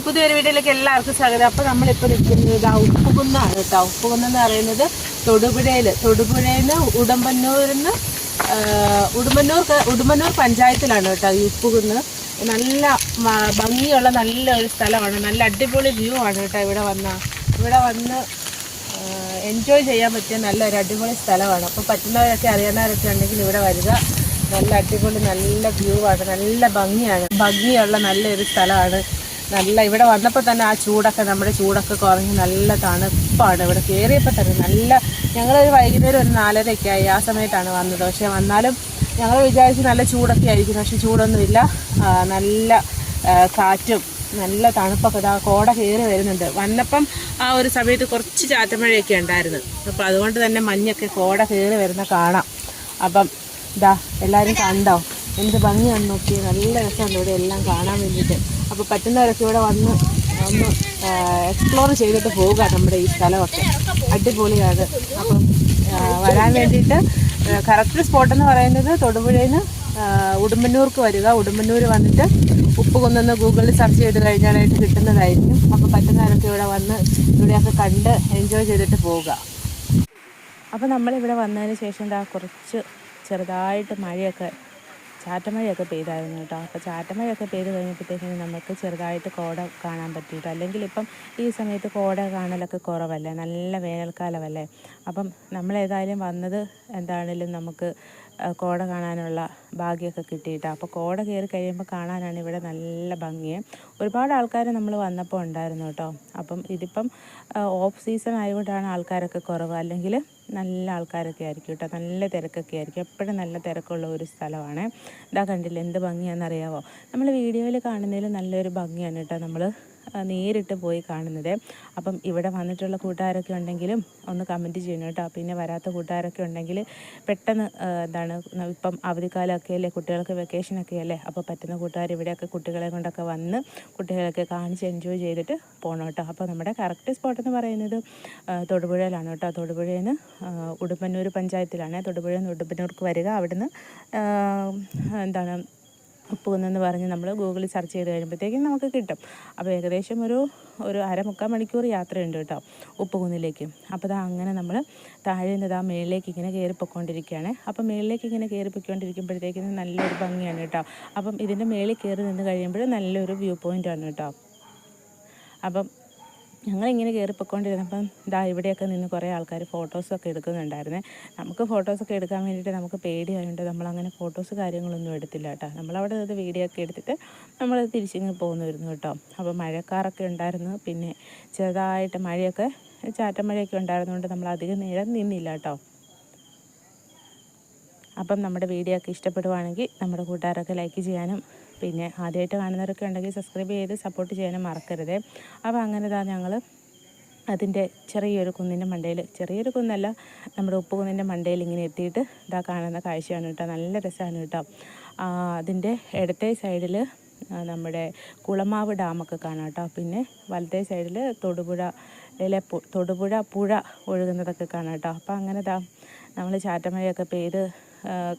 പുതിയൊരു വീഡിയോയിലേക്ക് എല്ലാവർക്കും സ്വാഗതം. അപ്പോൾ നമ്മളിപ്പോൾ നിൽക്കുന്നത് ഉപ്പുകുന്നാണ് കേട്ടോ. ഉപ്പുകുന്ന് എന്ന് പറയുന്നത് തൊടുപുഴയിൽ നിന്ന് ഉടുമ്പന്നൂർ പഞ്ചായത്തിലാണ് കേട്ടോ ഈ ഉപ്പുകുന്ന്. നല്ല ഭംഗിയുള്ള നല്ലൊരു സ്ഥലമാണ്, നല്ല അടിപൊളി വ്യൂ ആണ് കേട്ടോ. ഇവിടെ വന്ന് എൻജോയ് ചെയ്യാൻ പറ്റിയ നല്ലൊരു അടിപൊളി സ്ഥലമാണ്. അപ്പോൾ പറ്റുന്നവരൊക്കെ അറിയുന്നവരൊക്കെ ഉണ്ടെങ്കിൽ ഇവിടെ വരിക. നല്ല അടിപൊളി നല്ല വ്യൂ ആണ്, നല്ല ഭംഗിയുള്ള നല്ലൊരു സ്ഥലമാണ്. ഇവിടെ വന്നപ്പോൾ തന്നെ നമ്മുടെ ചൂടൊക്കെ കുറഞ്ഞ് നല്ല തണുപ്പാണ്. ഇവിടെ കയറിയപ്പോൾ തന്നെ ഞങ്ങളൊരു വൈകുന്നേരം ഒരു 4:30 ആയി, ആ സമയത്താണ് വന്നത്. പക്ഷേ വന്നാലും ഞങ്ങൾ വിചാരിച്ച് നല്ല ചൂടൊക്കെ ആയിരിക്കും, പക്ഷെ ചൂടൊന്നുമില്ല. നല്ല കാറ്റും നല്ല തണുപ്പൊക്കെ കോട കയറി വരുന്നുണ്ട്. വന്നപ്പം ആ ഒരു സമയത്ത് കുറച്ച് ചാറ്റമഴയൊക്കെ ഉണ്ടായിരുന്നു. അപ്പോൾ അതുകൊണ്ട് തന്നെ മഞ്ഞൊക്കെ കോട കയറി വരുന്ന കാണാം. അപ്പം എല്ലാവരും കണ്ടോ എന്ത് ഭംഗിയാണെന്ന് നോക്കി, നല്ല രസമുണ്ട് ഇവിടെ എല്ലാം കാണാൻ വേണ്ടിയിട്ട്. അപ്പോൾ പറ്റുന്നവരൊക്കെ ഇവിടെ ഒന്ന് എക്സ്പ്ലോർ ചെയ്തിട്ട് പോവുക. നമ്മുടെ ഈ സ്ഥലമൊക്കെ അടിപൊളിയാണ്. അപ്പം വരാൻ വേണ്ടിയിട്ട് കറക്റ്റ് സ്പോട്ടെന്ന് പറയുന്നത് തൊടുപുഴയിൽ നിന്ന് ഉടുമ്പന്നൂർക്ക് വരിക. ഉടുമ്പന്നൂർ വന്നിട്ട് ഉപ്പുകുന്നെന്ന് ഗൂഗിളിൽ സെർച്ച് ചെയ്ത് കഴിഞ്ഞാലായിട്ട് കിട്ടുന്നതായിരിക്കും. അപ്പോൾ പറ്റുന്നവരൊക്കെ ഇവിടെ വന്ന് ഇവിടെയൊക്കെ കണ്ട് എൻജോയ് ചെയ്തിട്ട് പോവുക. അപ്പോൾ നമ്മളിവിടെ വന്നതിന് ശേഷം കുറച്ച് ചെറുതായിട്ട് ചാറ്റമഴയൊക്കെ പെയ്തായിരുന്നു കേട്ടോ. അപ്പോൾ ചാറ്റമഴയൊക്കെ പെയ്ത് കഴിഞ്ഞപ്പോഴത്തേക്കും നമുക്ക് ചെറുതായിട്ട് കോട കാണാൻ പറ്റിയിട്ട്. അല്ലെങ്കിൽ ഇപ്പം ഈ സമയത്ത് കോട കാണലൊക്കെ കുറവല്ലേ, നല്ല വേനൽക്കാലമല്ലേ. അപ്പം നമ്മളേതായാലും വന്നത് എന്താണേലും നമുക്ക് കോട കാണാനുള്ള ഭാഗ്യമൊക്കെ കിട്ടിയിട്ടാണ്. അപ്പോൾ കോട കയറി കഴിയുമ്പോൾ കാണാനാണ് ഇവിടെ നല്ല ഭംഗിയെ. ഒരുപാട് ആൾക്കാർ നമ്മൾ വന്നപ്പോൾ ഉണ്ടായിരുന്നു കേട്ടോ. അപ്പം ഇതിപ്പം ഓഫ് സീസൺ ആയതുകൊണ്ടാണ് ആൾക്കാരൊക്കെ കുറവ്, അല്ലെങ്കിൽ നല്ല ആൾക്കാരൊക്കെ ആയിരിക്കും കേട്ടോ. നല്ല തിരക്കൊക്കെ ആയിരിക്കും, എപ്പോഴും നല്ല തിരക്കുള്ള ഒരു സ്ഥലമാണ്. കണ്ടില്ല എന്ത് ഭംഗിയാണെന്നറിയാമോ. നമ്മൾ വീഡിയോയിൽ കാണുന്നതിൽ നല്ലൊരു ഭംഗിയാണ് കേട്ടോ നമ്മൾ നേരിട്ട് പോയി കാണുന്നത്. അപ്പം ഇവിടെ വന്നിട്ടുള്ള കൂട്ടുകാരൊക്കെ ഉണ്ടെങ്കിലും ഒന്ന് കമൻറ്റ് ചെയ്യണം കേട്ടോ. പിന്നെ വരാത്ത കൂട്ടുകാരൊക്കെ ഉണ്ടെങ്കിൽ പെട്ടെന്ന് ഇപ്പം അവധിക്കാലമൊക്കെ അല്ലേ, കുട്ടികൾക്ക് വെക്കേഷനൊക്കെ അല്ലേ. അപ്പോൾ പറ്റുന്ന കൂട്ടുകാർ ഇവിടെയൊക്കെ കുട്ടികളെ കൊണ്ടൊക്കെ വന്ന് കുട്ടികളൊക്കെ കാണിച്ച് എൻജോയ് ചെയ്തിട്ട് പോകണം കേട്ടോ. അപ്പോൾ നമ്മുടെ കറക്റ്റ് സ്പോട്ടെന്ന് പറയുന്നത് തൊടുപുഴയിലാണ് കേട്ടോ. തൊടുപുഴയിൽ നിന്ന് ഉടുമ്പന്നൂർ പഞ്ചായത്തിലാണ്. തൊടുപുഴയിൽ നിന്ന് ഉടുമ്പന്നൂർക്ക് വരിക. അവിടുന്ന് ഉപ്പുകുന്നെന്ന് പറഞ്ഞ് നമ്മൾ ഗൂഗിളിൽ സെർച്ച് ചെയ്ത് കഴിയുമ്പോഴത്തേക്കും നമുക്ക് കിട്ടും. അപ്പോൾ ഏകദേശം ഒരു 1/2-3 മണിക്കൂർ യാത്രയുണ്ട് കേട്ടോ ഉപ്പുകുന്നിലേക്ക്. അപ്പോൾ അങ്ങനെ നമ്മൾ താഴെ നിന്ന് മേളിലേക്ക് ഇങ്ങനെ കയറി പൊയ്ക്കൊണ്ടിരിക്കുകയാണ്. അപ്പം മേളിലേക്ക് ഇങ്ങനെ കയറി പൊയ്ക്കൊണ്ടിരിക്കുമ്പോഴത്തേക്കും നല്ലൊരു ഭംഗിയാണ് കേട്ടോ. അപ്പം ഇതിൻ്റെ മേളിൽ കയറി നിന്ന് കഴിയുമ്പോൾ നല്ലൊരു വ്യൂ പോയിൻ്റാണ് കേട്ടോ. അപ്പം ഞങ്ങളിങ്ങനെ കയറി പൊയ്ക്കൊണ്ടിരുന്നപ്പം ഇവിടെയൊക്കെ നിന്ന് കുറേ ആൾക്കാർ ഫോട്ടോസൊക്കെ എടുക്കുന്നുണ്ടായിരുന്നേ. നമുക്ക് ഫോട്ടോസൊക്കെ എടുക്കാൻ വേണ്ടിയിട്ട് നമുക്ക് പേടിയായതുകൊണ്ട് നമ്മളങ്ങനെ ഫോട്ടോസ് കാര്യങ്ങളൊന്നും എടുത്തില്ല കേട്ടോ. നമ്മളവിടെ നിന്ന് വീഡിയോ ഒക്കെ എടുത്തിട്ട് നമ്മൾ തിരിച്ചിങ്ങനെ പോകുന്നുവരുന്നു കേട്ടോ. അപ്പോൾ മഴക്കാറൊക്കെ ഉണ്ടായിരുന്നു, പിന്നെ ചെറുതായിട്ട് ചാറ്റമഴയൊക്കെ ഉണ്ടായിരുന്നതുകൊണ്ട് നമ്മൾ അധികം നേരം നിന്നില്ല കേട്ടോ. അപ്പം നമ്മുടെ വീഡിയോ ഒക്കെ ഇഷ്ടപ്പെടുവാണെങ്കിൽ നമ്മുടെ കൂട്ടുകാരൊക്കെ ലൈക്ക് ചെയ്യാനും, പിന്നെ ആദ്യമായിട്ട് കാണുന്നവരൊക്കെ ഉണ്ടെങ്കിൽ സബ്സ്ക്രൈബ് ചെയ്ത് സപ്പോർട്ട് ചെയ്യാനും മറക്കരുത്. അപ്പോൾ അങ്ങനെ ഞങ്ങൾ അതിൻ്റെ ചെറിയൊരു കുന്നിൻ്റെ മണ്ടയിൽ, ചെറിയൊരു കുന്നല്ല, നമ്മുടെ ഉപ്പുകുന്നിൻ്റെ മണ്ടയിൽ ഇങ്ങനെ എത്തിയിട്ട് കാണുന്ന കാഴ്ചയാണ് കേട്ടോ. നല്ല രസമാണ് കേട്ടോ. അതിൻ്റെ ഇടത്തെ സൈഡിൽ നമ്മുടെ കുളമാവ് ഡാമൊക്കെ കാണാം കേട്ടോ. പിന്നെ വലത്തെ സൈഡിൽ തൊടുപുഴ പുഴ ഒഴുകുന്നതൊക്കെ കാണാം കേട്ടോ. അപ്പോൾ അങ്ങനെ നമ്മൾ ചാറ്റമഴയൊക്കെ പെയ്ത്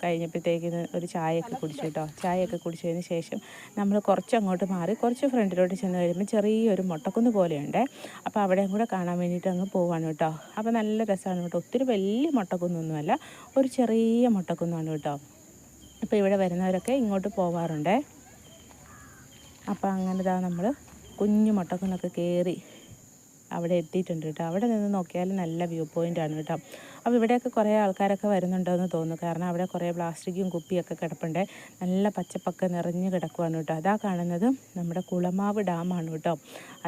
കഴിഞ്ഞപ്പോഴത്തേക്കിന് ഒരു ചായയൊക്കെ കുടിച്ചു കേട്ടോ. ചായയൊക്കെ കുടിച്ചതിന് ശേഷം നമ്മൾ കുറച്ചങ്ങോട്ട് മാറി കുറച്ച് ഫ്രണ്ടിലോട്ട് ചെന്ന് കഴിയുമ്പോൾ ചെറിയൊരു മൊട്ടക്കുന്ന് പോലെയുണ്ട്. അപ്പോൾ അവിടെയും കൂടെ കാണാൻ വേണ്ടിയിട്ട് അങ്ങ് പോവാണ് കേട്ടോ. അപ്പോൾ നല്ല രസമാണ് കേട്ടോ. ഒത്തിരി വലിയ മൊട്ടക്കുന്നൊന്നുമല്ല, ഒരു ചെറിയ മൊട്ടക്കുന്നാണ് കേട്ടോ. അപ്പോൾ ഇവിടെ വരുന്നവരൊക്കെ ഇങ്ങോട്ട് പോവാറുണ്ട്. അപ്പോൾ അങ്ങനെ നമ്മൾ കുഞ്ഞു മൊട്ടക്കുന്നൊക്കെ കയറി അവിടെ എത്തിയിട്ടുണ്ട് കേട്ടോ. അവിടെ നിന്ന് നോക്കിയാൽ നല്ല വ്യൂ പോയിൻ്റാണ് കേട്ടോ. അപ്പോൾ ഇവിടെയൊക്കെ കുറേ ആൾക്കാരൊക്കെ വരുന്നുണ്ടെന്ന് തോന്നുന്നു, കാരണം അവിടെ കുറേ പ്ലാസ്റ്റിക്കും കുപ്പിയൊക്കെ കിടപ്പുണ്ട്. നല്ല പച്ചപ്പൊക്കെ നിറഞ്ഞ് കിടക്കുവാണ് കേട്ടോ. കാണുന്നത് നമ്മുടെ കുളമാവ് ഡാമാണ് കേട്ടോ.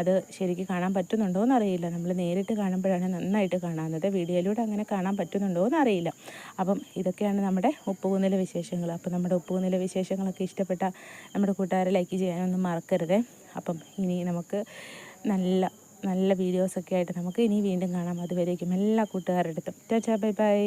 അത് ശരിക്കും കാണാൻ പറ്റുന്നുണ്ടോ എന്നറിയില്ല, നമ്മൾ നേരിട്ട് കാണുമ്പോഴാണ് നന്നായിട്ട് കാണാവുന്നത്. വീഡിയോയിലൂടെ അങ്ങനെ കാണാൻ പറ്റുന്നുണ്ടോ എന്നറിയില്ല. അപ്പം ഇതൊക്കെയാണ് നമ്മുടെ ഉപ്പുകുന്നിലെ വിശേഷങ്ങൾ. അപ്പോൾ നമ്മുടെ ഉപ്പുകുന്നിലെ വിശേഷങ്ങളൊക്കെ ഇഷ്ടപ്പെട്ട നമ്മുടെ കൂട്ടുകാരെ ലൈക്ക് ചെയ്യാനൊന്നും മറക്കരുത്. അപ്പം ഇനി നമുക്ക് നല്ല വീഡിയോസൊക്കെ ആയിട്ട് നമുക്ക് ഇനി വീണ്ടും കാണാം. അതുവരേക്കും എല്ലാ കൂട്ടുകാരുടെ അടുത്തും ടാറ്റാ ബൈ ബൈ.